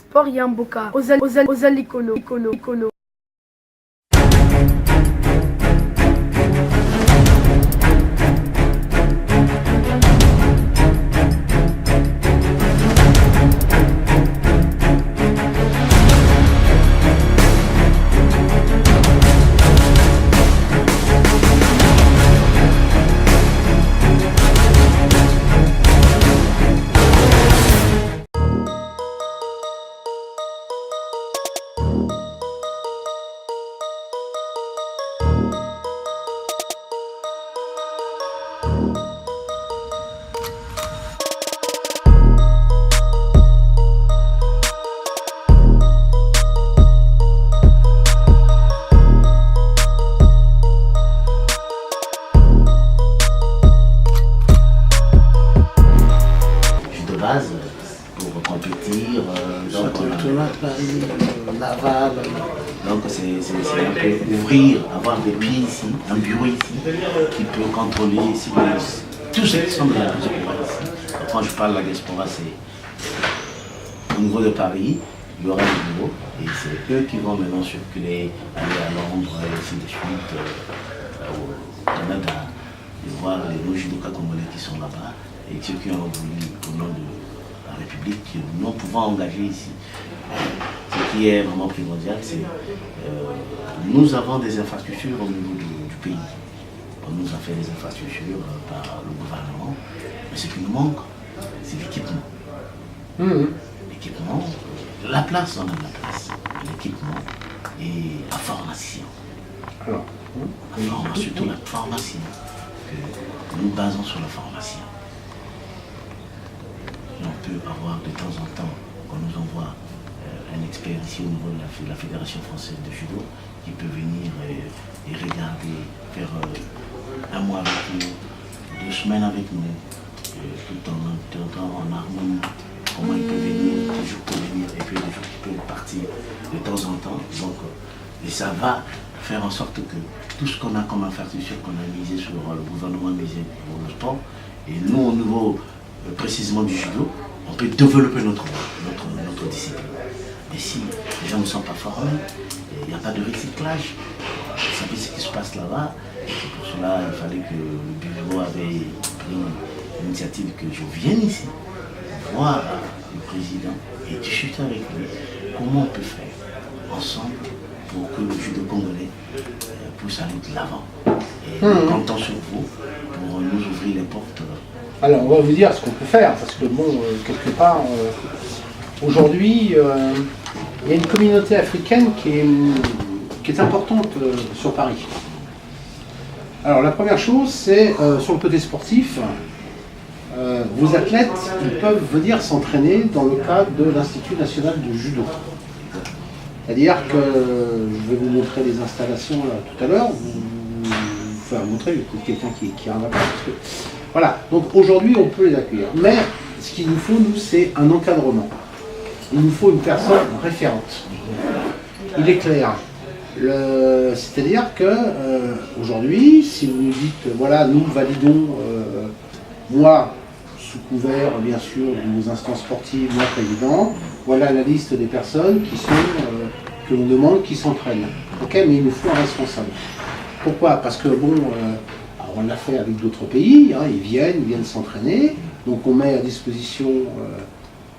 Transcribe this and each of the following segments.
Sport Yamboka, Ozali Kono. Pour compétir, Laval. Donc c'est un peu ouvrir, avoir des pieds ici, un bureau ici, qui peut contrôler tous ceux qui sont de la diaspora ici. Quand je parle de la diaspora, c'est au niveau de Paris, il y aura des bureaux, et c'est eux qui vont maintenant circuler, aller à Londres, et ainsi de suite, au Canada, et voir les judokas congolais qui sont là-bas, et ceux qui ont voulu, au nom de la République, que nous pouvons engager ici. Ce qui est vraiment primordial, c'est nous avons des infrastructures au niveau du pays. On nous a fait des infrastructures par le gouvernement, mais ce qui nous manque, c'est l'équipement. L'équipement, la place, on a de la place. L'équipement et la formation. Alors, surtout la formation, que nous basons sur la formation. Et on peut avoir de temps en temps, qu'on nous envoie un expert ici au niveau de la Fédération française de judo, qui peut venir et regarder, faire un mois avec nous, 2 semaines avec nous, tout en harmonie. Comment il peut venir, des jours pour venir, et puis des jours qui peuvent partir de temps en temps. Donc, et ça va faire en sorte que tout ce qu'on a comme infrastructure, qu'on a misé sur le gouvernement, misé pour le sport, et nous au niveau précisément du judo, on peut développer notre discipline. Et si les gens ne sont pas formés, il n'y a pas de recyclage. Vous savez ce qui se passe là-bas. Et pour cela, il fallait que le bureau avait pris l'initiative que je vienne ici, voir le président et discuter avec lui comment on peut faire ensemble pour que le judo congolais puisse aller de l'avant. Et nous comptons sur vous pour nous ouvrir les portes. Alors, on va vous dire ce qu'on peut faire, parce que bon, quelque part, aujourd'hui, il y a une communauté africaine qui est importante sur Paris. Alors, la première chose, c'est sur le côté sportif, vos athlètes, ils peuvent venir s'entraîner dans le cadre de l'Institut national de judo. C'est-à-dire que, je vais vous montrer les installations là, tout à l'heure, enfin montrer, il y a quelqu'un qui a un appel, parce que voilà, donc aujourd'hui on peut les accueillir. Mais ce qu'il nous faut, nous, c'est un encadrement. Il nous faut une personne référente. Il est clair. C'est-à-dire que aujourd'hui, si vous nous dites, voilà, nous validons, moi, sous couvert, bien sûr, de nos instances sportives, moi, président, voilà la liste des personnes qui sont, que l'on demande qui s'entraînent. Ok, mais il nous faut un responsable. Pourquoi? Parce que, bon, on l'a fait avec d'autres pays, hein, ils viennent s'entraîner, donc on met à disposition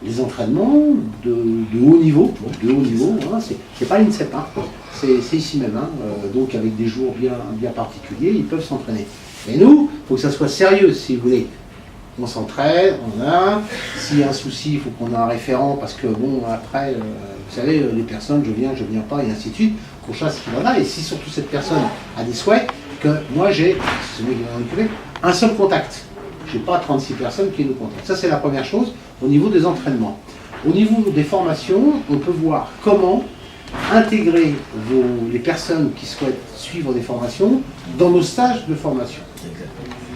les entraînements de haut niveau, hein, c'est pas l'INSEP, hein, c'est ici même, hein, donc avec des jours bien particuliers, ils peuvent s'entraîner. Mais nous, il faut que ça soit sérieux, si vous voulez. On s'entraîne, s'il y a un souci, il faut qu'on ait un référent, parce que bon, après, vous savez, les personnes, je viens pas, et ainsi de suite, qu'on sache ce qu'il en a, et si surtout cette personne a des souhaits, que moi j'ai, c'est celui qui m'en occupe, un seul contact. Je n'ai pas 36 personnes qui nous contactent. Ça, c'est la première chose au niveau des entraînements. Au niveau des formations, on peut voir comment intégrer les personnes qui souhaitent suivre des formations dans nos stages de formation.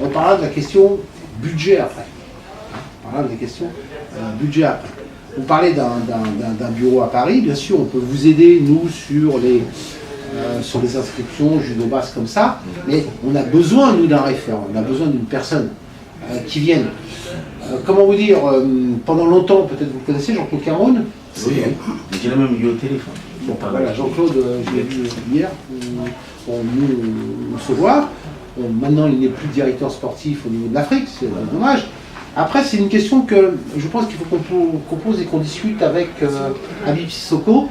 On parlera de la question budget après. On parlera des questions budget après. Vous parlez d'un bureau à Paris, bien sûr, on peut vous aider, nous, sur les inscriptions, judo basse comme ça, mais on a besoin, nous, d'un référent, on a besoin d'une personne qui vienne. Comment vous dire, pendant longtemps, peut-être vous le connaissez, Jean-Claude Cameron, Oui, je l'ai même eu au téléphone. Bon, voilà, Jean-Claude, je l'ai vu hier, on se voit. Bon, maintenant, il n'est plus directeur sportif au niveau de l'Afrique, c'est dommage. Après, c'est une question que je pense qu'il faut qu'on pose et qu'on discute avec Habib Sissoko,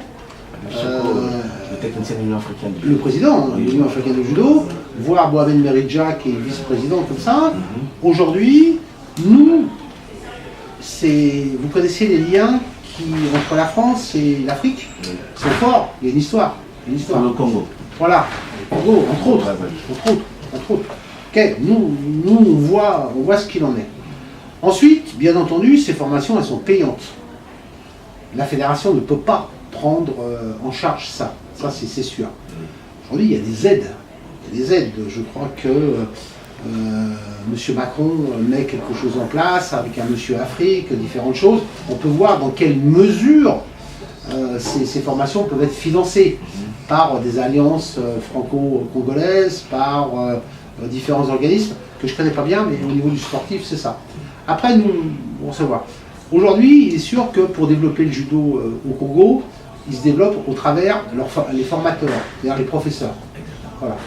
le technicien de l'Union africaine. Le président de l'Union africaine de judo, voire Mohamed Meridja qui est vice-président comme ça. Aujourd'hui, nous, vous connaissez les liens entre la France et l'Afrique, sont forts, il y a une histoire. Sur le Congo. Voilà, le Congo, entre autres. Ok, nous on voit ce qu'il en est. Ensuite, bien entendu, ces formations, elles sont payantes. La fédération ne peut pas prendre en charge ça c'est sûr. Aujourd'hui, il y a des aides. Je crois que M. Macron met quelque chose en place avec un Monsieur Afrique, différentes choses. On peut voir dans quelle mesure ces formations peuvent être financées par des alliances franco-congolaises, par différents organismes que je ne connais pas bien, mais au niveau du sportif, c'est ça. Après, nous, on se voit. Aujourd'hui, il est sûr que pour développer le judo au Congo, il se développe au travers les formateurs, c'est-à-dire les professeurs. Voilà.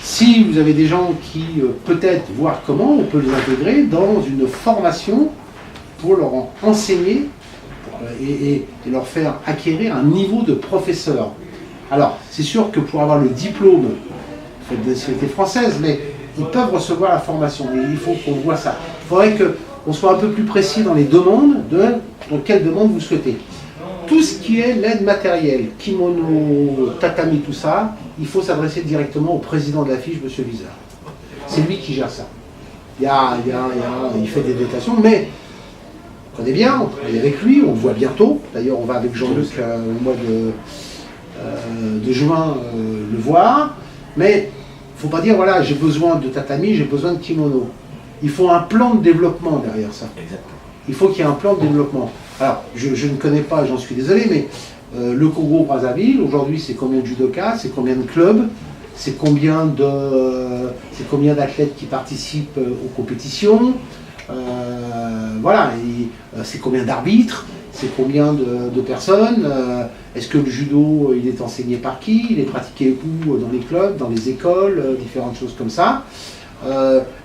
Si vous avez des gens qui, peut-être, voir comment on peut les intégrer dans une formation pour leur enseigner et leur faire acquérir un niveau de professeur. Alors, c'est sûr que pour avoir le diplôme, il faut être de nationalité française, mais ils peuvent recevoir la formation. Et il faut qu'on voit ça. Il faudrait qu'on soit un peu plus précis dans les demandes, dans quelles demandes vous souhaitez. Tout ce qui est l'aide matérielle, kimono, tatami, tout ça, il faut s'adresser directement au président de la FIGE, M. Viseur. C'est lui qui gère ça. Il fait des dotations, mais on connaît bien, on travaille avec lui, on le voit bientôt. D'ailleurs, on va avec Jean-Luc au mois de juin le voir. Mais il ne faut pas dire, voilà, j'ai besoin de tatami, j'ai besoin de kimono. Il faut un plan de développement derrière ça. Exactement. Il faut qu'il y ait un plan de développement. Alors, je ne connais pas, j'en suis désolé, mais le Congo-Brazzaville, aujourd'hui, c'est combien de judokas, c'est combien de clubs, c'est combien d'athlètes qui participent aux compétitions, voilà, c'est combien d'arbitres, c'est combien de personnes, est-ce que le judo, il est enseigné par qui, il est pratiqué où, dans les clubs, dans les écoles, différentes choses comme ça.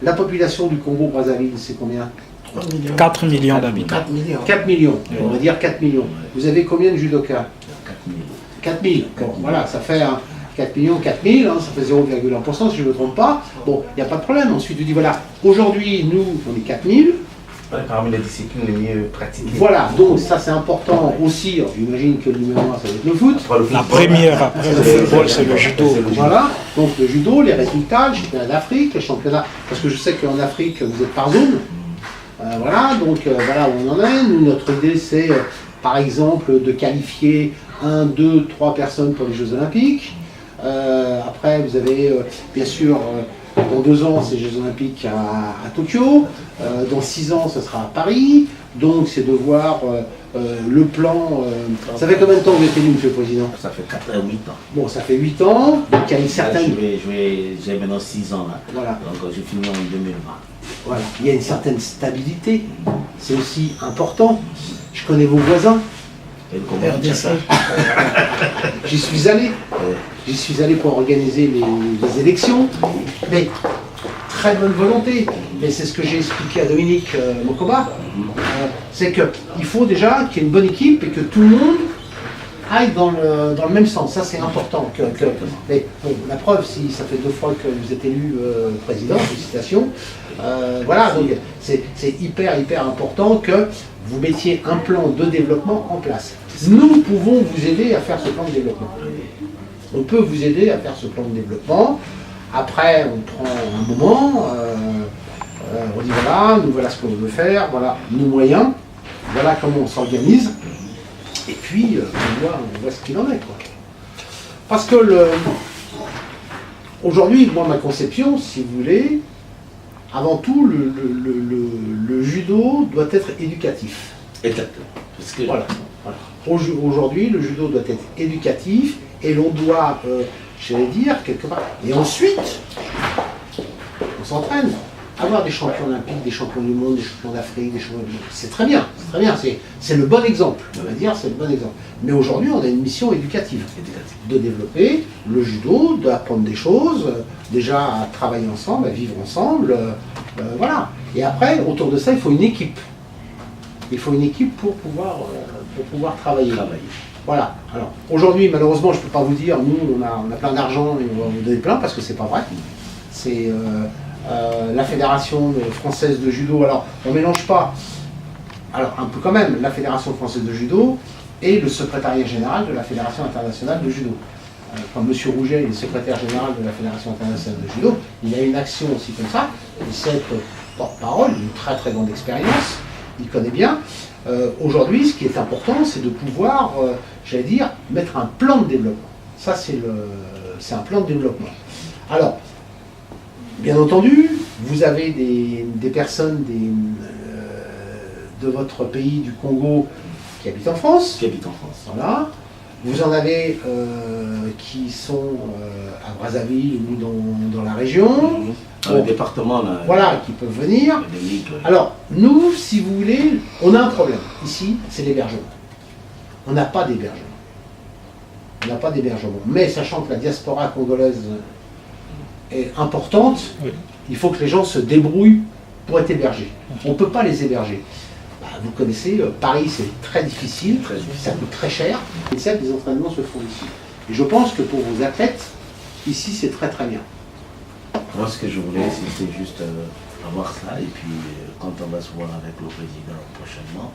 La population du Congo-Brazzaville, c'est combien ? 4 millions d'habitants. 4 millions, on va dire 4 millions. Vous avez combien de judokas ? 4 000. Bon, voilà, ça fait 4 millions, 4 000, ça fait 0,1% si je ne me trompe pas. Bon, il n'y a pas de problème. Ensuite, je dis voilà, aujourd'hui, nous, on est 4 000. Parmi les disciplines les mieux pratiquées. Voilà, donc ça c'est important aussi. J'imagine que le numéro 1, ça va être le foot. La première après le football, c'est le judo. Voilà, donc le judo, les résultats, les championnats d'Afrique, les championnats. Parce que je sais qu'en Afrique, vous êtes par zone. Voilà, donc voilà où on en est. Nous, notre idée, c'est par exemple de qualifier 1, 2, 3 personnes pour les Jeux Olympiques. Après, vous avez bien sûr, dans 2 ans, c'est les Jeux Olympiques à Tokyo. Dans 6 ans, ce sera à Paris. Donc, c'est de voir le plan. Ça fait combien de temps que vous êtes élu, Monsieur le Président ? Ça fait 8 ans. Bon, ça fait 8 ans. Donc, il y a une certaine. J'ai maintenant 6 ans là. Voilà. Donc, je finis en 2020. Voilà, il y a une certaine stabilité, c'est aussi important. Je connais vos voisins. RDC. J'y suis allé pour organiser les élections, mais très bonne volonté. Mais c'est ce que j'ai expliqué à Dominique Mokoba, c'est qu'il faut déjà qu'il y ait une bonne équipe et que tout le monde aille dans le même sens. Ça, c'est important. Mais bon, la preuve, si ça fait 2 fois que vous êtes élu président, félicitations. Voilà, donc c'est hyper important que vous mettiez un plan de développement en place. Nous pouvons vous aider à faire ce plan de développement. On peut vous aider à faire ce plan de développement. Après, on prend un moment, on dit voilà ce qu'on veut faire, voilà nos moyens, voilà comment on s'organise. Et puis, on voit ce qu'il en est, quoi. Parce que aujourd'hui, moi, ma conception, si vous voulez, avant tout, le judo doit être éducatif. Exactement. Parce que voilà. Aujourd'hui, le judo doit être éducatif et l'on doit, j'allais dire, quelque part. Et ensuite, on s'entraîne. avoir des champions olympiques, des champions du monde, des champions d'Afrique, des champions c'est très bien, c'est le bon exemple, on va dire, c'est le bon exemple. Mais aujourd'hui, on a une mission éducative, de développer le judo, d'apprendre des choses, déjà à travailler ensemble, à vivre ensemble, voilà. Et après, autour de ça, il faut une équipe. Il faut une équipe pour pouvoir travailler. Voilà. Alors, aujourd'hui, malheureusement, je ne peux pas vous dire, nous, on a plein d'argent et on va vous donner plein, parce que c'est pas vrai. C'est la Fédération française de judo. Alors, on ne mélange pas, alors un peu quand même, la Fédération française de judo et le secrétariat général de la Fédération internationale de judo. Quand M. Rouget est le secrétaire général de la Fédération internationale de judo, il a une action aussi comme ça. Il sait être porte-parole, une très très grande expérience, il connaît bien. Aujourd'hui, ce qui est important, c'est de pouvoir, j'allais dire, mettre un plan de développement. Ça, c'est un plan de développement. Alors, bien entendu, vous avez des personnes de votre pays, du Congo, qui habitent en France. Voilà. Vous en avez qui sont à Brazzaville ou dans la région. Dans le département, là. Voilà, qui peuvent venir. Alors, nous, si vous voulez, on a un problème. Ici, c'est l'hébergement. On n'a pas d'hébergement. On n'a pas d'hébergement. Mais sachant que la diaspora congolaise est importante, oui, il faut que les gens se débrouillent pour être hébergés. On ne peut pas les héberger. Vous connaissez, Paris c'est très difficile, ça coûte très cher, et ça, les entraînements se font ici. Et je pense que pour vos athlètes, ici c'est très très bien. Moi ce que je voulais c'était juste avoir ça, et puis quand on va se voir avec le président prochainement,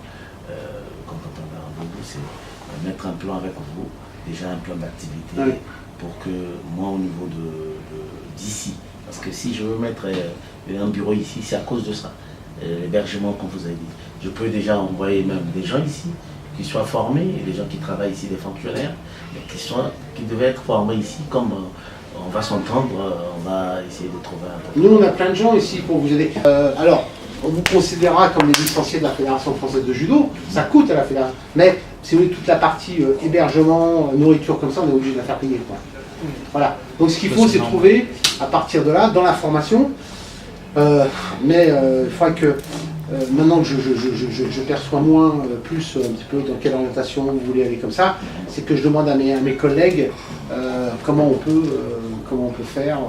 quand on va un rendez-vous, c'est mettre un plan avec vous, déjà un plan d'activité, oui, pour que moi au niveau d'ici, parce que si je veux mettre un bureau ici, c'est à cause de ça. L'hébergement, comme vous avez dit. Je peux déjà envoyer même des gens ici, qui soient formés, et des gens qui travaillent ici, des fonctionnaires, mais qui devaient être formés ici, comme on va s'entendre, on va essayer de trouver un peu. Nous, on a plein de gens ici pour vous aider. Alors, on vous considérera comme les licenciés de la Fédération française de judo, ça coûte à la Fédération, mais si vous voulez, toute la partie hébergement, nourriture comme ça, on est obligé de la faire payer, quoi. Voilà. Donc ce qu'il faut, c'est trouver, à partir de là, dans la formation, mais il faudrait que, maintenant que je perçois moins, plus un petit peu dans quelle orientation vous voulez aller comme ça, c'est que je demande à mes collègues comment on peut faire,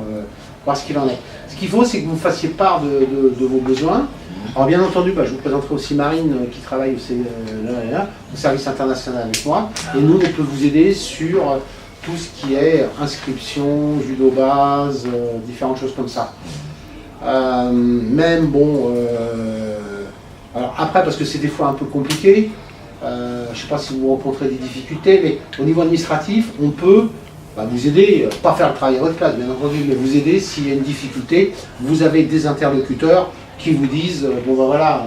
voir ce qu'il en est. Ce qu'il faut, c'est que vous fassiez part de vos besoins. Alors bien entendu, je vous présenterai aussi Marine qui travaille au service international avec moi, et nous, on peut vous aider sur tout ce qui est inscription, judo base, différentes choses comme ça. Même bon, alors après parce que c'est des fois un peu compliqué, je ne sais pas si vous rencontrez des difficultés, mais au niveau administratif, on peut vous aider, pas faire le travail à votre place bien entendu, mais vous aider s'il y a une difficulté. Vous avez des interlocuteurs qui vous disent, bon voilà,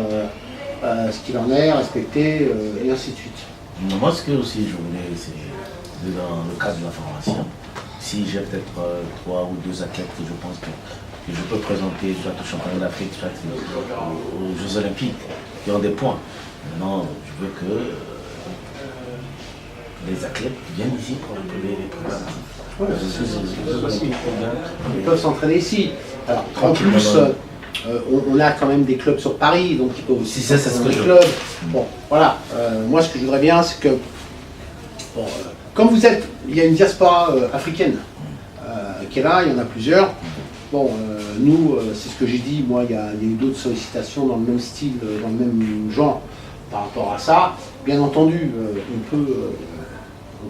ce qu'il en est, respecter, et ainsi de suite. Moi ce que aussi je voulais, c'est dans le cadre de la formation, si j'ai peut-être 3 ou 2 athlètes que je pense que je peux présenter soit au championnat d'Afrique, soit aux Jeux Olympiques, qui ont des points. Maintenant, je veux que les athlètes viennent ici pour les préparatifs. Ils peuvent s'entraîner ici. Alors, en plus, on a quand même des clubs sur Paris, donc ils peuvent aussi s'entraîner dans les clubs. Bon, voilà. Moi, ce que je voudrais bien, c'est que, comme vous êtes, il y a une diaspora africaine qui est là, il y en a plusieurs. Bon, nous, c'est ce que j'ai dit, moi, il y a eu d'autres sollicitations dans le même style, dans le même genre par rapport à ça. Bien entendu, on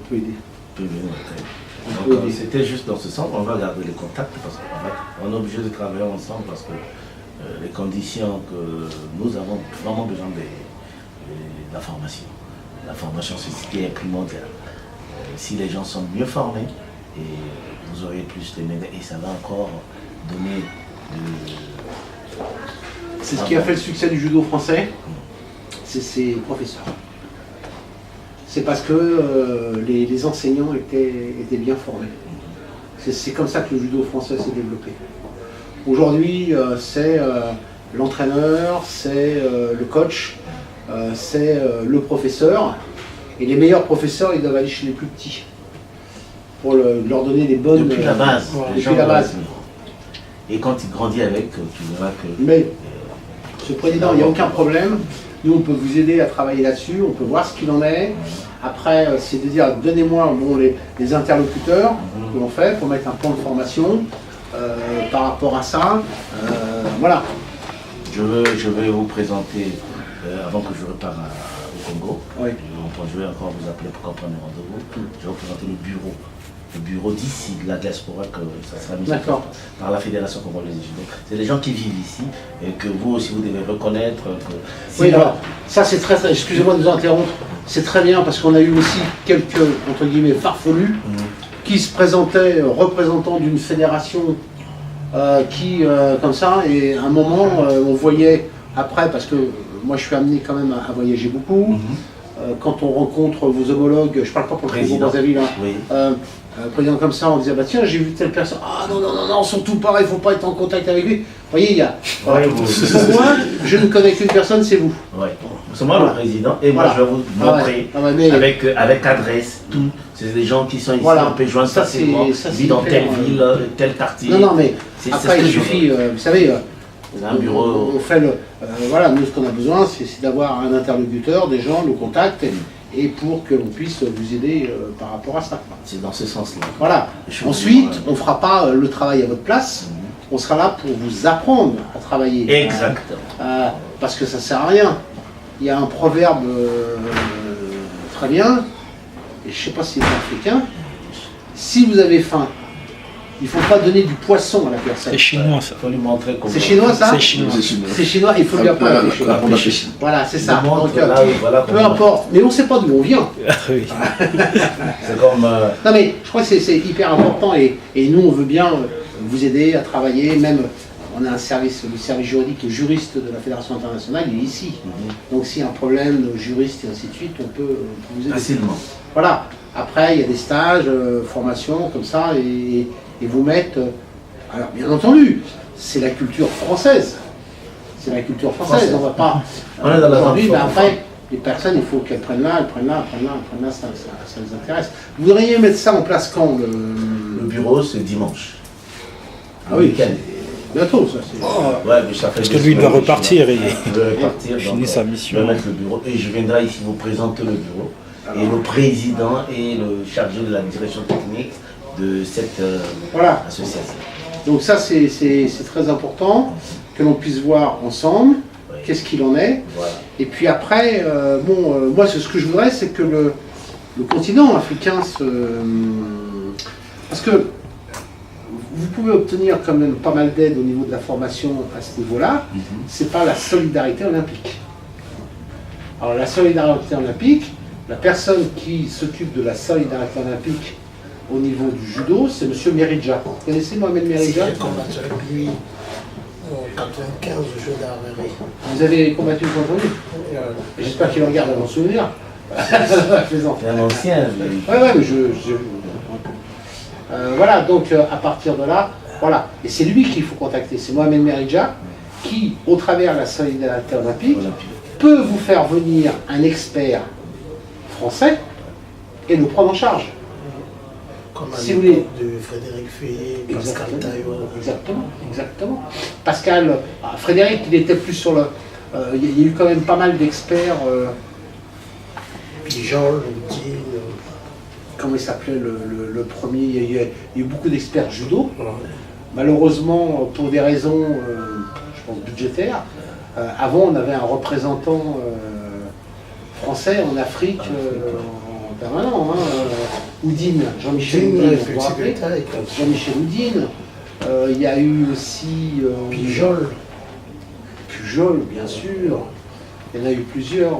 peut aider. C'était juste dans ce sens, on va garder les contacts parce qu'on est obligé de travailler ensemble parce que les conditions que nous avons vraiment besoin de la formation. La formation, c'est ce qui est primordial. Si les gens sont mieux formés, et vous aurez plus de médailles et ça va encore donner de... C'est ce qui a fait le succès du judo français, c'est ses professeurs. C'est parce que les enseignants étaient bien formés. C'est comme ça que le judo français s'est développé. Aujourd'hui, c'est l'entraîneur, c'est le coach, c'est le professeur. Et les meilleurs professeurs, ils doivent aller chez les plus petits pour leur donner des bonnes... Depuis la base. Depuis la base. Et quand il grandit avec, tu verras que... Mais, Monsieur le Président, il n'y a aucun problème. Nous, on peut vous aider à travailler là-dessus, on peut voir ce qu'il en est. Après, c'est de dire, donnez-moi les interlocuteurs que l'on fait pour mettre un plan de formation par rapport à ça. Voilà. Je vais vous présenter, avant que je reparte au Congo, Oui. je vais encore vous appeler pour prendre rendez-vous. Je vais vous présenter le bureau d'ici, de la diaspora, que ça sera mis en place par la Fédération congolaise du judo. C'est des gens qui vivent ici et que vous aussi vous devez reconnaître. Que oui, alors, ça c'est très, excusez-moi de vous interrompre, c'est très bien parce qu'on a eu aussi quelques, entre guillemets, farfelus qui se présentaient représentants d'une fédération comme ça, et à un moment, on voyait après, parce que moi je suis amené quand même à voyager beaucoup, quand on rencontre vos homologues, je parle pas pour le Congo-Brazzaville, président comme ça, on disait, bah tiens, j'ai vu telle personne, ah non, non, non, non, surtout pas, il ne faut pas être en contact avec lui. Vous voyez, il y a, pour moi, je ne connais qu'une personne, c'est vous. Oui, c'est moi le président, et moi je vais vous montrer avec adresse, tout. C'est des gens qui sont ici, on peut joindre facilement, ils vivent dans telle ville, tel quartier. Non, non, mais après il suffit, vous savez, un bureau. On fait voilà, nous ce qu'on a besoin, c'est d'avoir un interlocuteur, des gens, le contact, et pour que l'on puisse vous aider par rapport à ça. C'est dans ce sens-là. Voilà. Ensuite, on ne fera pas le travail à votre place, on sera là pour vous apprendre à travailler. Exactement. Parce que ça ne sert à rien. Il y a un proverbe très bien, et je ne sais pas si c'est africain, si vous avez faim, il ne faut pas donner du poisson à la personne. C'est chinois ça. Il faut lui montrer comment. C'est chinois ça? C'est chinois. C'est chinois, il faut lui apprendre à pêcher. Voilà, c'est ça. Donc, peu importe. Mais on ne sait pas d'où on vient. Oui. C'est comme... Non mais je crois que c'est hyper important et nous on veut bien vous aider à travailler, même on a un service, le service juridique et juriste de la Fédération internationale, il est ici. Donc s'il y a un problème de juriste et ainsi de suite, on peut vous aider. Facilement. Voilà. Après il y a des stages, formations comme ça et vous mettre... alors bien entendu, c'est la culture française. C'est la culture française, on va pas... On est dans la aujourd'hui, mais après, les personnes, il faut qu'elles prennent là, elles prennent là, ça les intéresse. Vous voudriez mettre ça en place quand Le bureau, c'est dimanche. Ah oui, bientôt ça. Ouais, mais ça fait Parce que lui, il doit repartir. Il doit repartir, finir sa mission. Je vais mettre le bureau et je viendrai ici vous présenter le bureau. Et le président et le chargé de la direction technique de cette association. Donc ça, c'est très important que l'on puisse voir ensemble qu'est-ce qu'il en est. Voilà. Et puis après, moi, ce que je voudrais, c'est que le continent africain se... Parce que vous pouvez obtenir quand même pas mal d'aide au niveau de la formation à ce niveau-là, c'est pas la solidarité olympique. Alors la solidarité olympique, la personne qui s'occupe de la solidarité olympique au niveau du judo, c'est M. Meridja. Vous connaissez Mohamed Meridja? J'ai combattu avec lui en 95 au jeu d'armerie. Vous avez combattu contre lui? J'espère qu'il en garde un bon souvenir. C'est un ancien. Ouais, mais voilà, donc à partir de là, voilà. Et c'est lui qu'il faut contacter, c'est Mohamed Meridja, qui, au travers de la solidarité olympique, peut vous faire venir un expert français et le prendre en charge. Comme à Si vous l'époque de Frédéric Feuillet, Pascal Taillot. Exactement. Pascal, Frédéric, il était plus sur le... il y a eu quand même pas mal d'experts. Puis Jean Loudine. Comment il s'appelait le premier? Il y a eu beaucoup d'experts judo. Malheureusement, pour des raisons, je pense, budgétaires, avant on avait un représentant français en Afrique en permanent. Houdine, Jean-Michel Houdine, vous vous rappelez? Jean-Michel Houdine. Il y a eu aussi... Pujol, bien sûr. Il y en a eu plusieurs.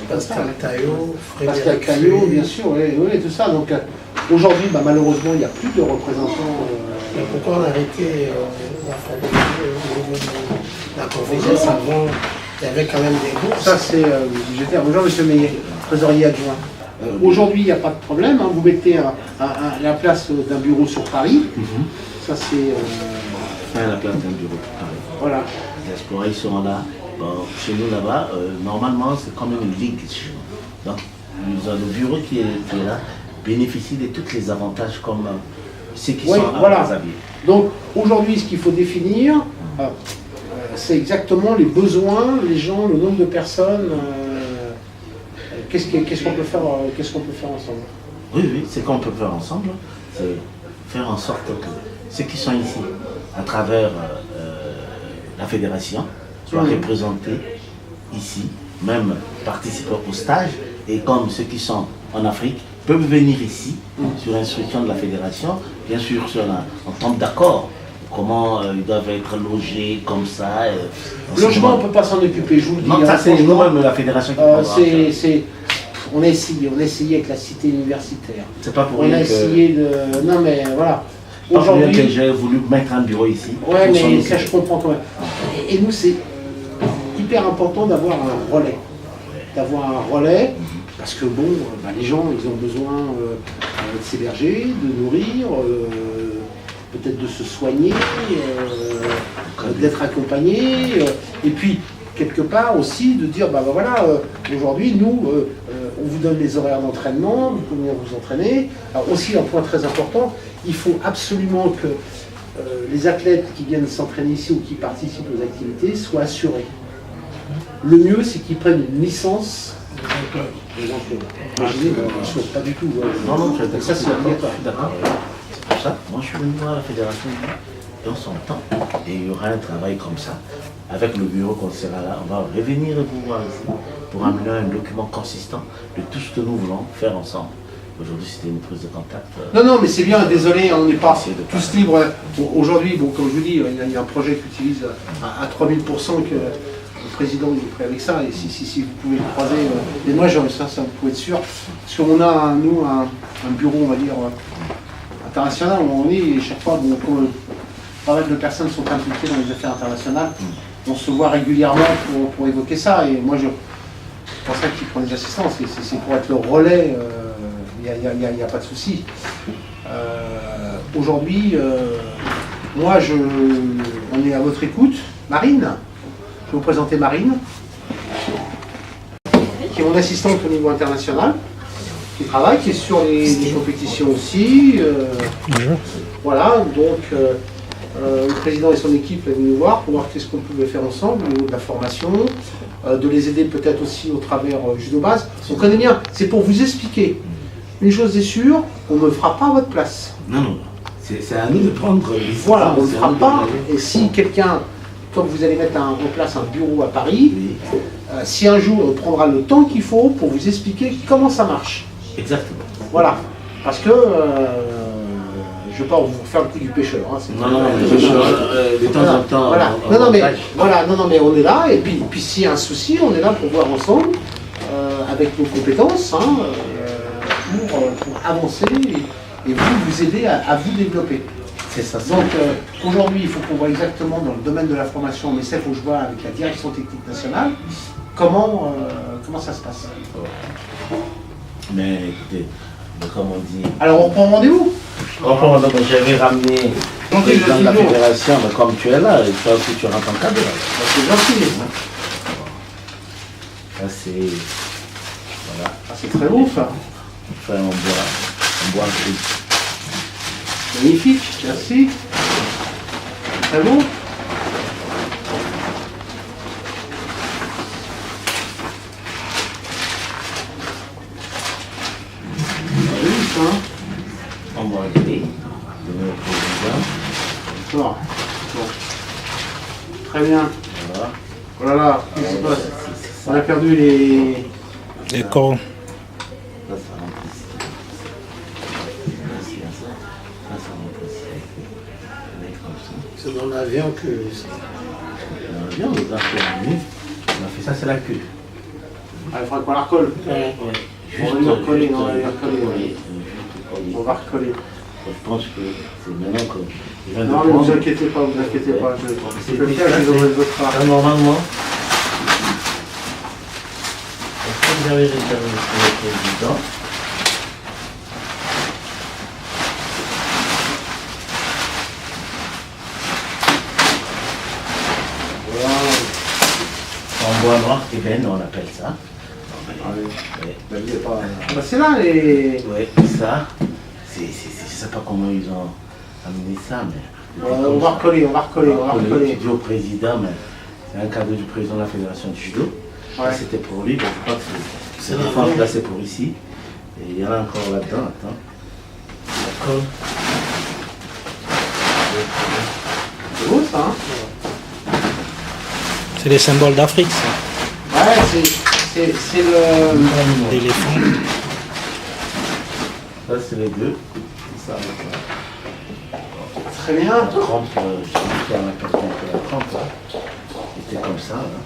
Pascal Taillot, Pascal Taillot, bien sûr, oui, tout ça. Donc aujourd'hui, malheureusement, il n'y a plus de représentants. Mais pourquoi on a arrêté la francophonie au niveau de la conférence avant? Il y avait quand même des bourses. Ça, c'est budgétaire. Bonjour, monsieur Meillet, trésorier adjoint. Aujourd'hui, il n'y a pas de problème. Vous mettez la place d'un bureau sur Paris. Ça, c'est... À la place d'un bureau sur Paris. Voilà. Les diasporas, ils seront là. Bon, chez nous, là-bas, normalement, c'est quand même une ligue chez nous. Donc, le bureau qui est là bénéficie de tous les avantages comme ceux qui Ouais, sont voilà. à Brazzaville. Donc aujourd'hui, ce qu'il faut définir, c'est exactement les besoins, les gens, le nombre de personnes. Qu'est-ce qu'on peut faire, ensemble? Oui, ce qu'on peut faire ensemble, c'est faire en sorte que ceux qui sont ici, à travers la fédération, soient représentés ici, même participer au stage, et comme ceux qui sont en Afrique peuvent venir ici, sur instruction de la fédération, bien sûr, on tombe d'accord. Comment ils doivent être logés comme ça. Logement, on ne peut pas s'en occuper, je vous le dis. Non, ça c'est nous-mêmes la fédération qui prendra. On a essayé avec la cité universitaire. C'est pas pour On rien a que... essayé de... Non mais voilà. Pas pour rien que Aujourd'hui... j'ai voulu mettre un bureau ici. Ouais, pour s'en mais ça occuper. je comprends quand même. Et nous, c'est hyper important d'avoir un relais. Parce que bon, les gens, ils ont besoin de s'héberger, de nourrir, peut-être de se soigner, d'être accompagnés, et puis quelque part aussi de dire, aujourd'hui, nous, on vous donne les horaires d'entraînement, vous pouvez vous entraîner. Alors aussi, un point très important, il faut absolument que les athlètes qui viennent s'entraîner ici ou qui participent aux activités soient assurés. Le mieux, c'est qu'ils prennent une licence. Imaginez, ils ne souhaitent pas du tout. Non, ça c'est obligatoire. D'accord. C'est pour ça, moi je suis venu voir la fédération et on s'entend. Et il y aura un travail comme ça. Avec le bureau qu'on sera là, on va revenir vous voir ici pour amener un document consistant de tout ce que nous voulons faire ensemble. Aujourd'hui, c'était une prise de contact. Non, mais c'est bien, désolé, on n'est pas Essayer de tous libres. Bon, aujourd'hui, comme je vous dis, il y a un projet qui utilise à 3000% que le président est prêt avec ça. Et si vous pouvez le croiser, mais moi, ça vous pouvez être sûr. Parce qu'on a, nous, un bureau, on va dire, international, où on est, et chaque fois, comme pas mal de personnes sont impliquées dans les affaires internationales, on se voit régulièrement pour évoquer ça. Et moi, c'est pour ça qu'ils prennent des assistances, c'est pour être le relais. Il n'y a pas de souci. Aujourd'hui, moi, on est à votre écoute. Marine, je vais vous présenter Marine, qui est mon assistante au niveau international, qui travaille, qui est sur les compétitions aussi. Voilà, donc le président et son équipe est venu nous voir pour voir qu'est-ce qu'on pouvait faire ensemble au niveau de la formation, de les aider peut-être aussi au travers Judo Base. On connaît bien, c'est pour vous expliquer. Une chose est sûre, on ne le fera pas à votre place. Non, c'est à nous de prendre les décisions. Voilà, on ne le c'est à fera nous de pas. donner. Et si quelqu'un, comme vous allez mettre en place un bureau à Paris, Oui, si un jour on prendra le temps qu'il faut pour vous expliquer comment ça marche. exactement. Voilà. Parce que je ne vais pas vous faire le coup du pêcheur. Hein, Non, de temps en temps. Voilà. Non, mais on est là. Et puis s'il y a un souci, on est là pour voir ensemble, avec nos compétences, pour avancer et vous aider à vous développer. C'est ça. Donc aujourd'hui, il faut qu'on voit exactement dans le domaine de la formation, mais ça, il faut que je vois avec la direction technique nationale, comment ça se passe. Mais écoutez, comme on dit. Alors on prend rendez-vous. Enfin, donc j'avais ramené le président de la fédération, mais comme tu es là, toi aussi tu rentres en cadre. C'est gentil. Ça c'est. Voilà. Ah, c'est très beau ça. Enfin, on boit un truc. Magnifique, merci. Très bon. On boit un thé. Donner au président. Bon. Très bien. Voilà. Oh là là, qu'est-ce qui se passe? On a perdu les... L'école. Ça rentre ici. Merci à ça. Ça rentre ici. Comme ça. C'est dans l'avion que... Bien, on a fait on a fait ça, c'est la queue. Ah, il faudra qu'on la recolle. On va venir recoller, on va venir recoller. On va recoller. Je pense que c'est maintenant que. Non, mais vous inquiétez pas, vous inquiétez pas. Je peux le faire, je vais votre part. Normalement, est-ce que vous avez réservé le président? En bois noir, ébène, on appelle ça. C'est là les... Oui, ça, je ne sais pas comment ils ont amené ça, mais... On va recoller, on va recoller. Tu dis au président, mais c'est un cadeau du président de la Fédération du judo. Ouais. C'était pour lui, donc je crois que c'est des fois placé pour ici. Et il y en a encore là-dedans, attends. D'accord. C'est beau ça, hein? C'est les symboles d'Afrique, ça. Ouais, c'est le... L'éléphant. Ça, c'est les deux. Ça, avec Très bien. la trempe, je sais pas si on appelle un peu la trempe, là. C'était comme ça, là.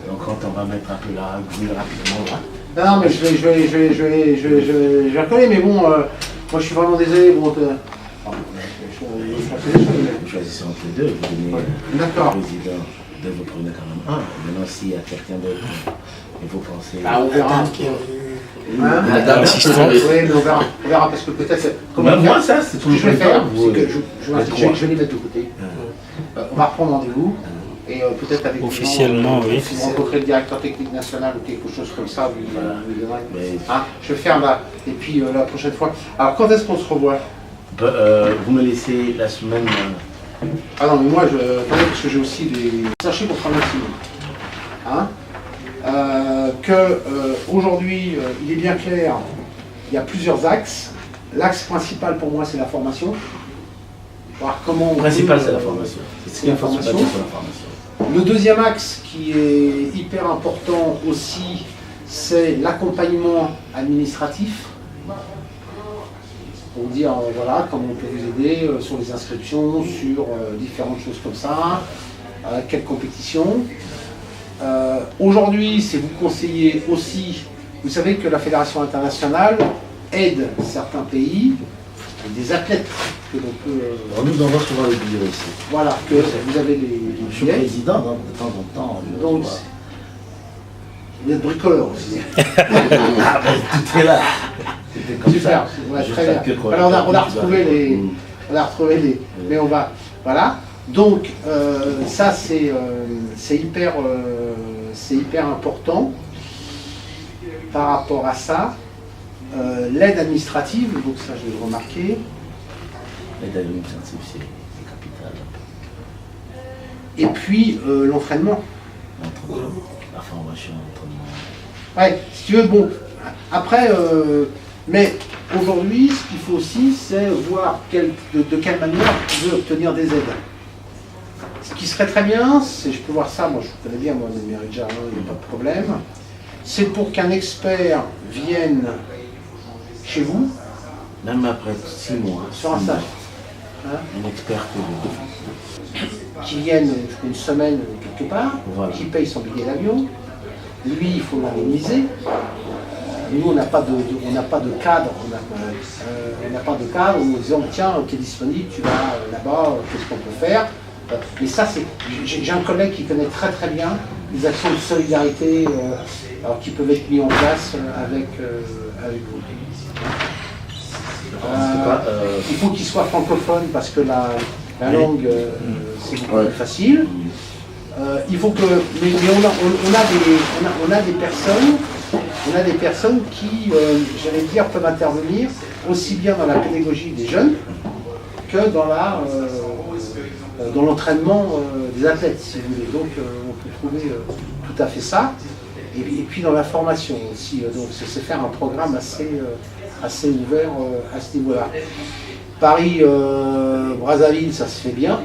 Donc quand on va mettre un peu la grue rapidement, là. Non, mais je vais recoller, mais bon, moi je suis vraiment désolé. Bon, Vous choisissez entre les deux, vous donnez D'accord. au président de vous prenez quand même un. Maintenant, s'il y a quelqu'un d'autre, et vous pensez... Ah, on verra. Madame qui est venue. Hein? Madame assistante. Oui, mais on verra parce que peut-être. Bah, moi, ça, c'est Ce tout que je vais faire, c'est que je les vais les mettre de côté. On va reprendre rendez-vous. Et peut-être avec Officiellement, oui. Si vous rencontrez le directeur technique national ou quelque chose comme ça, vous lui donnerez. Mais, Hein, je vais faire là. Et puis la prochaine fois. Alors quand est-ce qu'on se revoit? vous me laissez la semaine... Ah non, mais moi, attendez, parce que j'ai aussi des... Sachez qu'on fera maximum. Hein, aujourd'hui, il est bien clair, il y a plusieurs axes. L'axe principal pour moi, c'est la formation. Voir comment Le principal, c'est la formation. C'est la formation. C'est la formation. Le deuxième axe qui est hyper important aussi, c'est l'accompagnement administratif. Pour dire voilà comment on peut vous aider sur les inscriptions, sur différentes choses comme ça, quelle compétition. Aujourd'hui, c'est vous conseiller aussi, vous savez que la Fédération internationale aide certains pays, des athlètes que l'on peut... Alors, nous envoie souvent les billets aussi. voilà, que vous avez les Je suis billets. président, donc de temps en temps. Donc, vous êtes bricoleur aussi. Ah, ben, tout est là. C'était comme Super, ça. ouais, Juste très à bien. que quoi, Alors on a tu retrouvé vas- les... On a retrouvé les... Mais on va... Voilà. Donc, ça c'est hyper important par rapport à ça. L'aide administrative, donc ça je vais le remarquer. L'aide administrative, c'est capital. Et puis l'entraînement. L'entraînement, la formation, l'entraînement. Ouais, si tu veux, bon, après, mais aujourd'hui, ce qu'il faut aussi, c'est voir de quelle manière tu veux obtenir des aides. Ce qui serait très bien, c'est, je peux voir ça, moi je connais bien, moi, les Méridja, il n'y a pas de problème, c'est pour qu'un expert vienne chez vous, Même après 6 mois. sur un 6 stage, mois, hein, un expert que qui vienne une semaine quelque part, Voilà. qui paye son billet d'avion. Lui, il faut l'indemniser. Nous, on n'a pas de cadre, on n'a pas de cadre où nous disons tiens, tu es disponible, tu vas là-bas, qu'est-ce qu'on peut faire. Mais ça, j'ai un collègue qui connaît très très bien les actions de solidarité alors, qui peuvent être mises en place avec vous. Il faut qu'il soit francophone parce que la langue, c'est beaucoup plus facile. Il faut que, mais on a des personnes qui, j'allais dire, peuvent intervenir aussi bien dans la pédagogie des jeunes que dans l'entraînement des athlètes, si vous voulez. Donc, on peut trouver tout à fait ça. Et puis dans la formation aussi. Donc, c'est faire un programme assez ouvert à ce niveau-là. Paris, Brazzaville, ça se fait bien.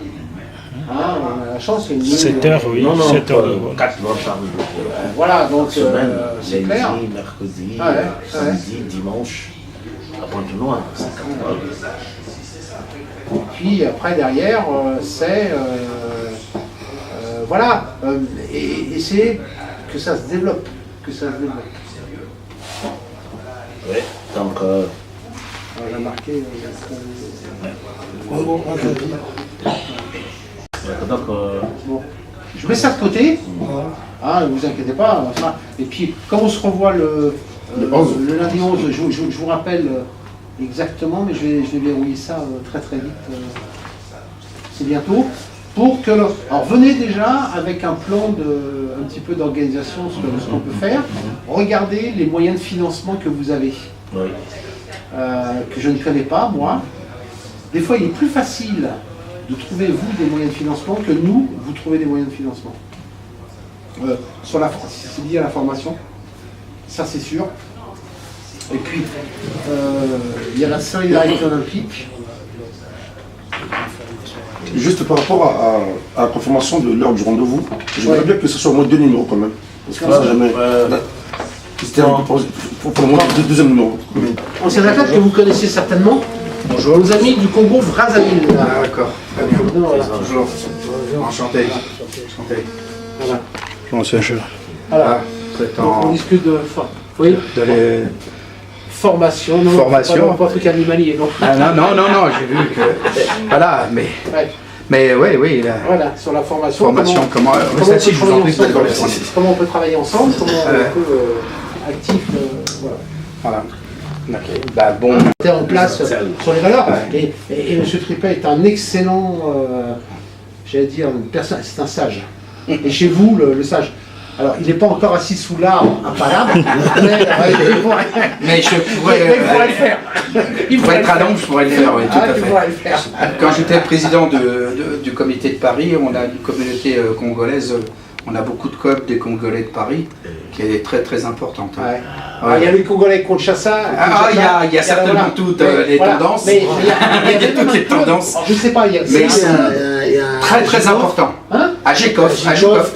Hein, on a la chance, c'est une ligne. 7 heures, oui. Non, 7 heures de vol. 4 mois par jour. Voilà, donc Semaine, c'est clair. lundi, mercredi, Ah ouais, samedi, dimanche, à Pointe-Noire, c'est 4 mois. Puis après, derrière, c'est... voilà, et essayer que ça se développe. Ouais, donc... On a marqué... donc bon. Je mets ça de côté. Ne vous inquiétez pas. Enfin, et puis, quand on se revoit le lundi 11, je vous rappelle exactement, mais je vais verrouiller ça très très vite. C'est bientôt. Pour que, alors venez déjà avec un plan un petit peu d'organisation de ce qu'on peut faire. Regardez les moyens de financement que vous avez, oui. que je ne connais pas moi. des fois il est plus facile de trouver vous des moyens de financement que nous, vous trouvez des moyens de financement. C'est lié à la formation, ça c'est sûr. Et puis, il y a la solidarité olympique. Juste par rapport à la confirmation de l'heure du rendez-vous, j'aimerais bien que ce soit au moins 2 numéros quand même. Parce que ça, jamais. C'était pour le moins le deuxième numéro. Ancien athlète que vous connaissez certainement. Bonjour. Nos amis du Congo, Brazzaville. Ah, d'accord. Très bien. Voilà. Bonjour. Enchanté. Enchanté. Voilà. Bonjour. Voilà. C'est Donc, on en... discute de, oui, de les... formation. Non, Formation. pas un truc animalier, non. Ah, non, j'ai vu que... Voilà, mais... Ouais. Mais oui, la Voilà, sur la formation. formation, comment... Celle-ci, je vous en prie, d'accord. comment on peut travailler ensemble, comment on peut actif, voilà. Voilà. Ok. Bah bon... Mettez en place sur les valeurs. Ouais. Et M. Tripet est un excellent, j'allais dire, une personne, c'est un sage. Et chez vous, le sage. Alors, il n'est pas encore assis sous l'arbre imparable, Mais je pourrais... il pourrait le faire. Il pourrait être à Londres, je pourrais le faire, oui, tout à Il fait. pourrait le faire. Quand j'étais président du comité de Paris, on a une communauté congolaise, on a beaucoup de COP des Congolais de Paris, qui est très très importante. Hein. Ouais. Alors, il y a les Congolais Kinshasa. Il y a certainement toutes les tendances. Mais il y a toutes les tendances. Je ne sais pas, il y a... Mais très très important. Hein? À Jekov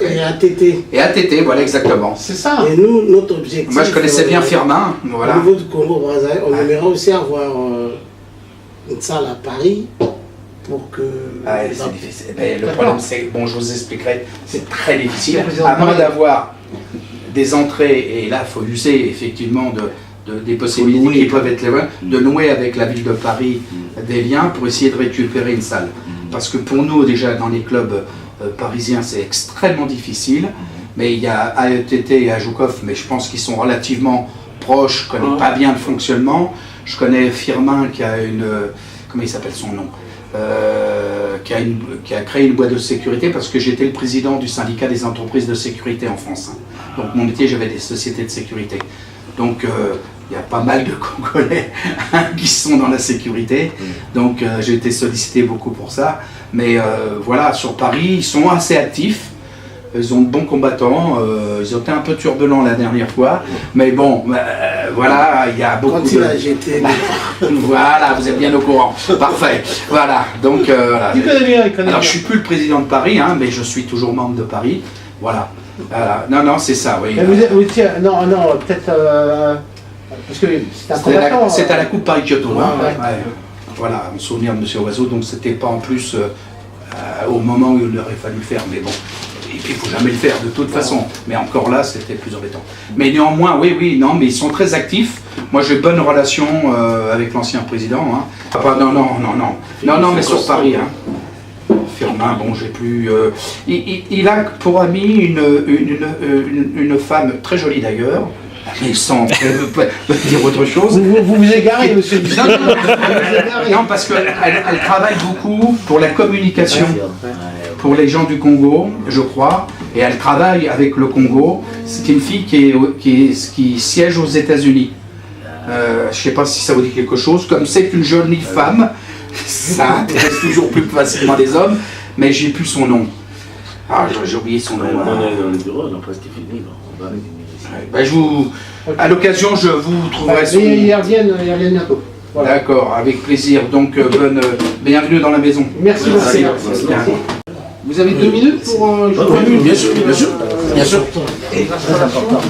Et ATT. et ATT, voilà exactement. C'est ça. Et nous, notre objectif... Moi je connaissais bien Firmin, voilà. Au niveau du Congo-Brazzaville, on aimerait aussi avoir une salle à Paris pour que... C'est difficile. Mais le problème c'est, bon je vous expliquerai, c'est très difficile. président À moins Paris. d'avoir des entrées, et là il faut user effectivement des possibilités qui peuvent être les bonnes, de nouer avec la ville de Paris des liens pour essayer de récupérer une salle. Parce que pour nous déjà dans les clubs parisiens c'est extrêmement difficile, mais il y a AETT et Ajoukov, mais je pense qu'ils sont relativement proches, je ne connais pas bien le fonctionnement. Je connais Firmin qui a une... comment il s'appelle son nom, qui a créé une boîte de sécurité parce que j'étais le président du syndicat des entreprises de sécurité en France. Hein. Donc mon métier, j'avais des sociétés de sécurité. Donc il y a pas mal de Congolais qui sont dans la sécurité. Donc j'ai été sollicité beaucoup pour ça. Mais voilà, sur Paris, ils sont assez actifs. Ils ont de bons combattants, ils ont été un peu turbulents la dernière fois, mais bon, voilà, il y a beaucoup Quand il a jeté... Voilà, vous êtes bien au courant, parfait, voilà, donc... voilà. Il connaît bien, il connaît Alors bien. je suis plus le président de Paris, hein, mais je suis toujours membre de Paris, voilà. Non, c'est ça, oui. Mais tiens, non, peut-être... parce que c'est un combattant. C'était à la Coupe Paris-Kyoto, hein, Ouais. ouais. Voilà, en souvenir de M. Oiseau, donc c'était pas en plus au moment où il aurait fallu le faire, mais bon... Il ne faut jamais le faire de toute façon, mais encore là c'était plus embêtant. Mais néanmoins, oui, non, mais ils sont très actifs. Moi j'ai de bonnes relations avec l'ancien président. Hein. Non, mais sur Paris. Hein. Firmin, bon, j'ai plus. Il a pour ami une femme très jolie d'ailleurs. Mais sans dire autre chose. Vous vous égarez, monsieur. Non, parce qu'elle travaille beaucoup pour la communication. Pour les gens du Congo, je crois, et elle travaille avec le Congo. C'est une fille qui siège aux États-Unis. Je ne sais pas si ça vous dit quelque chose. Comme c'est une jolie femme, ça intéresse toujours plus facilement les hommes, mais j'ai plus son nom. Ah, j'ai oublié son nom. On est dans le bureau, donc presque fini. On va venir ici. À l'occasion, je vous trouverai son Ils nom. reviennent bientôt. Voilà. D'accord, avec plaisir. Donc, bienvenue dans la maison. Merci beaucoup. Merci. Vous avez 2 minutes pour... Oui, bien sûr, bien sûr. Bien sûr. Très important.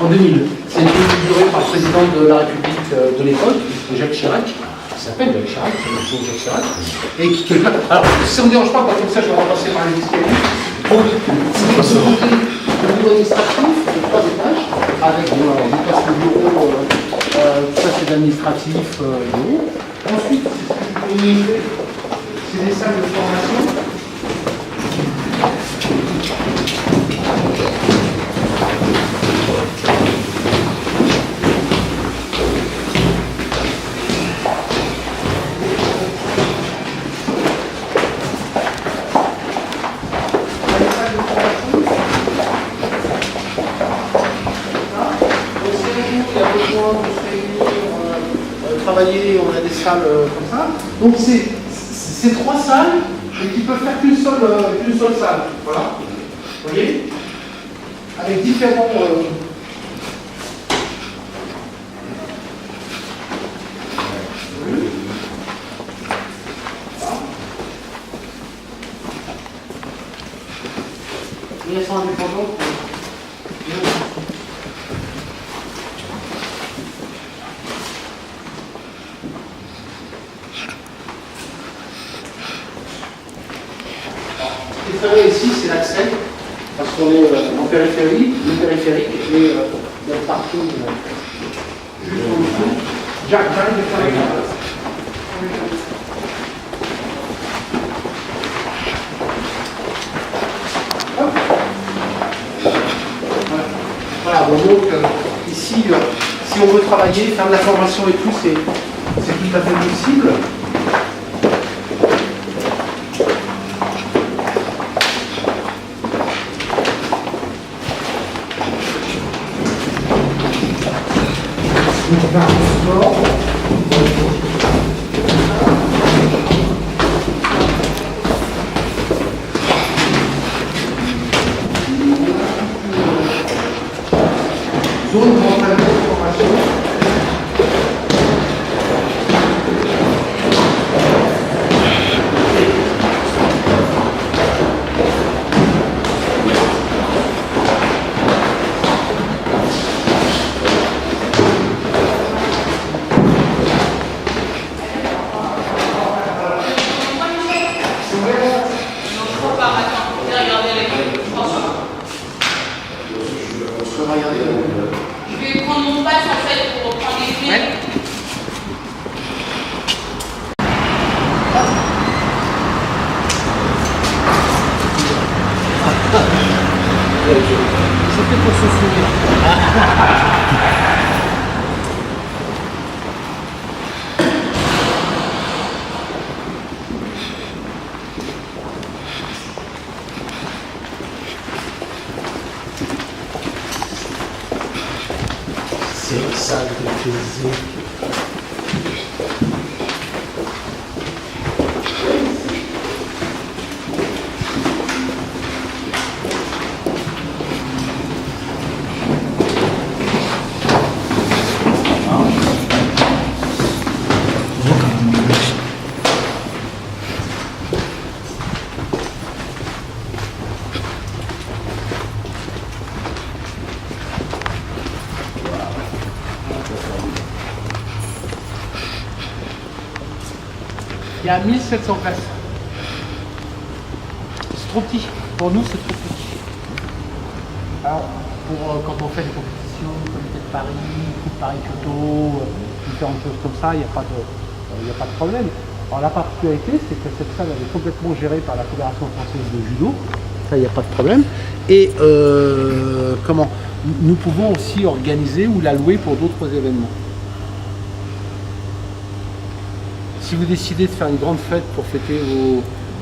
En 2000. C'est inauguré par le président de la République de l'époque, Jacques Chirac, qui s'appelle Jacques Chirac, Jacques Chirac, et qui alors, si ça ne vous dérange pas, comme ça je vais repasser par les escaliers. Donc, c'est au niveau administratif, de 3 étages, avec des places de bureau, ça c'est de l'administratif, Ensuite, C'est des salles de formation. Travailler, on a des salles comme ça. Donc c'est 3 salles et qui peuvent faire qu'une seule salle. Voilà. Vous voyez? Avec différents. Ils sont indépendants. Ce que vous savez ici, c'est l'accès, parce qu'on est en périphérie, le périphérique, et il y a le parking juste en dessous. J'arrive de faire les gars. Voilà, bon, donc ici, si on veut travailler, faire de la formation et tout, c'est tout à fait possible. Zone d'entraînement de formation. Je vais prendre mon pass en fait pour prendre les clés. Ouais. C'était pour se souvenir. C'est une salle de plaisir. Il y a 1700 places. C'est trop petit. Pour nous, c'est trop petit. Alors, quand on fait des compétitions, Comité de Paris, Coupe Paris-Kyoto, différentes choses comme ça, il n'y a pas de problème. Alors, la particularité, c'est que cette salle elle est complètement gérée par la Fédération française de judo. Ça, il n'y a pas de problème. Et nous pouvons aussi organiser ou la louer pour d'autres événements. Si vous décidez de faire une grande fête pour fêter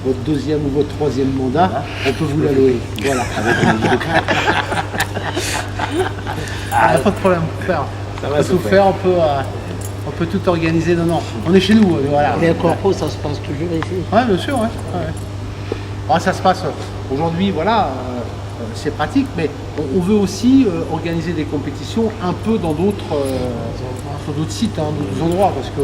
votre deuxième ou votre troisième mandat, on peut vous la louer. Voilà. Il n'y a pas de problème, on peut faire. On peut tout faire, on peut tout organiser. Non, on est chez nous. Voilà. Et un corpo, ça se passe toujours ici. Oui, bien sûr. Ouais. Alors, ça se passe aujourd'hui, voilà, c'est pratique, mais on veut aussi organiser des compétitions un peu dans d'autres sur d'autres sites, d'autres endroits, parce que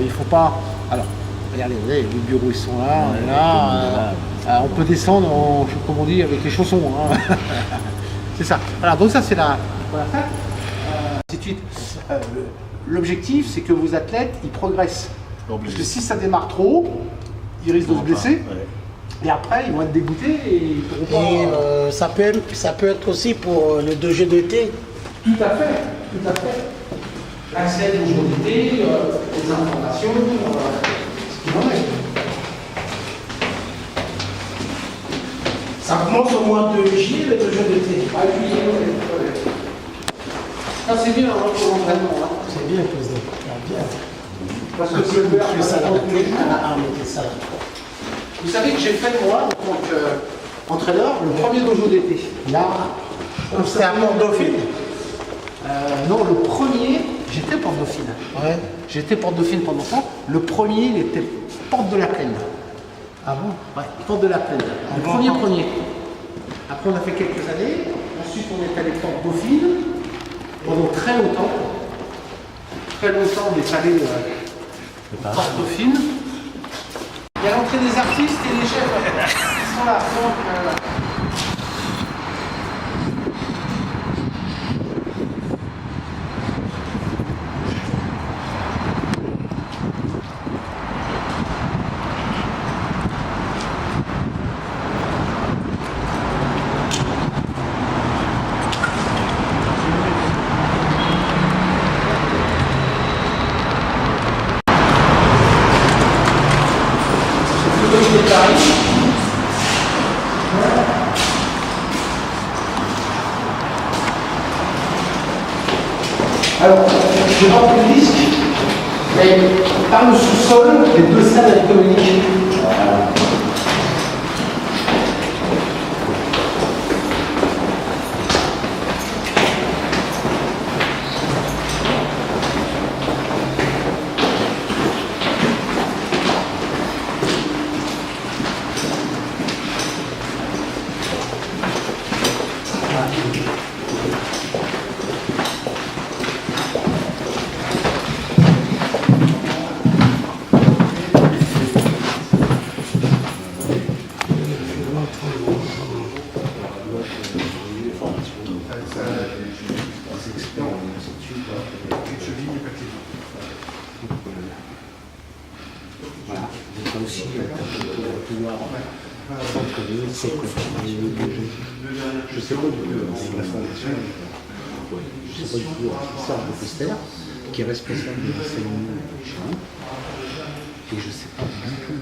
il faut pas. Alors, regardez, vous voyez, les bureaux ils sont là, on est là. On peut descendre, comme on dit, avec les chaussons. C'est ça. Voilà, donc ça c'est la. Voilà ça. Ainsi de suite. L'objectif, c'est que vos athlètes, ils progressent. Parce que si ça démarre trop, ils risquent de se blesser. Et après, ils vont être dégoûtés et ils pourront pas. Et ça peut être aussi pour le 2G2T. Tout à fait. accèdent aux jours d'été, aux informations, ce qu'il en est. Ça commence au mois de juillet avec le jeu d'été. Ah, juillet, ouais. Ça, c'est bien, hein, pour l'entraînement. Hein. C'est bien, président. Ah, bien. Parce que c'est ouvert Je fais ça là. tous les jours. Ah, mettez ça là. Vous savez que j'ai fait, moi, en tant qu'entraîneur, le premier dojo d'été. Là, C'est à Port-Dauphine? non, le premier, j'étais Porte Dauphine. Ouais. J'étais Porte Dauphine pendant longtemps. Le premier, il était Porte de la Plaine. Ah bon? Ouais, Porte de la Plaine. Le premier. Après, on a fait quelques années. Ensuite, on est allé Porte Dauphine pendant très longtemps. Très longtemps, on est allé Porte Dauphine. Il y a l'entrée des artistes et des chefs qui sont là. Donc, alors, je rentre le disque, mais par le sous-sol, les deux salles elles communiquent. Je sais pas du tout si la fondation, je sais pas du tout, c'est ça, le Pester, qui est responsable de l'enseignement chez nous. Et je sais pas du tout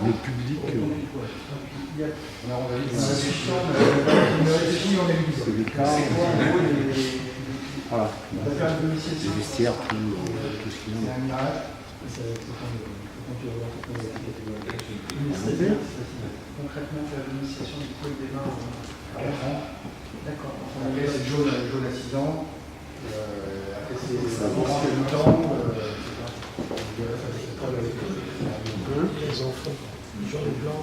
le public. C'est des cas. Voilà. Les vestiaires, tout ce qu'il y a. Concrètement, faire l'initiation du code des mains à 4 ans. D'accord. On avait cette jaune à 6 ans. Après, c'est l'avance du temps. Les enfants, jaune et blanc.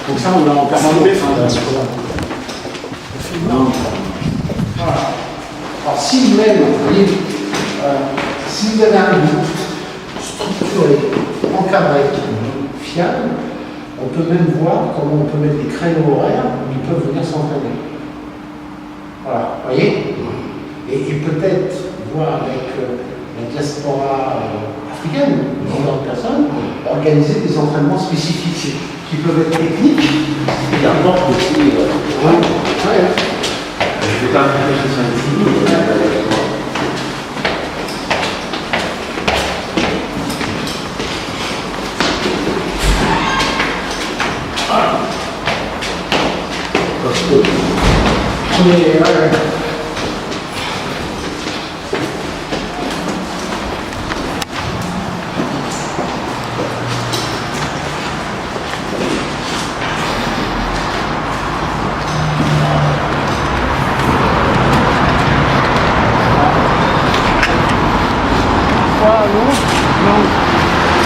Donc ça, on l'a en permanence. Voilà. Alors si vous-même, vous voyez, si vous avez un groupe structuré, encadré, fiable, on peut même voir comment on peut mettre des créneaux horaires où ils peuvent venir s'entraîner. Voilà, vous voyez? Et peut-être voir avec la diaspora africaine, de personnes, organiser des entraînements spécifiques qui peuvent être techniques. Il apporte aussi. Je vais pas réfléchir sur les signes.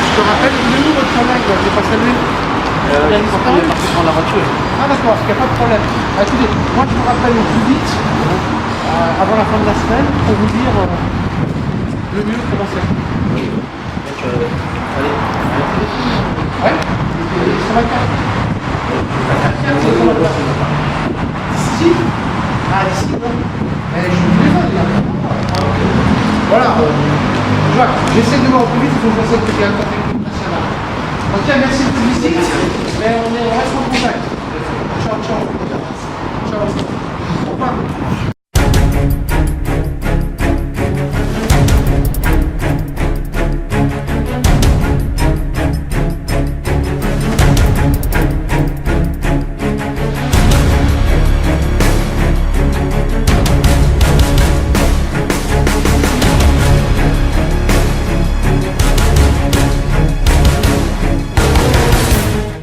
Je te rappelle, il est où votre collègue? Je n'ai pas salué. Il est parti prendre la voiture. Ah d'accord, il n'y a pas de problème. Écoutez, moi je vous rappelle au plus vite, avant la fin de la semaine, pour vous dire le mieux comment c'est. Allez. Ouais. Ça va être d'ici? Ah, d'ici, non. Mais je suis au téléphone, là. Voilà, Jacques, j'essaie de voir au plus vite, il faut que j'essaie de faire un contact national. Ok, merci de votre visite, mais on reste en contact. Ciao, ciao. Ciao. Au revoir.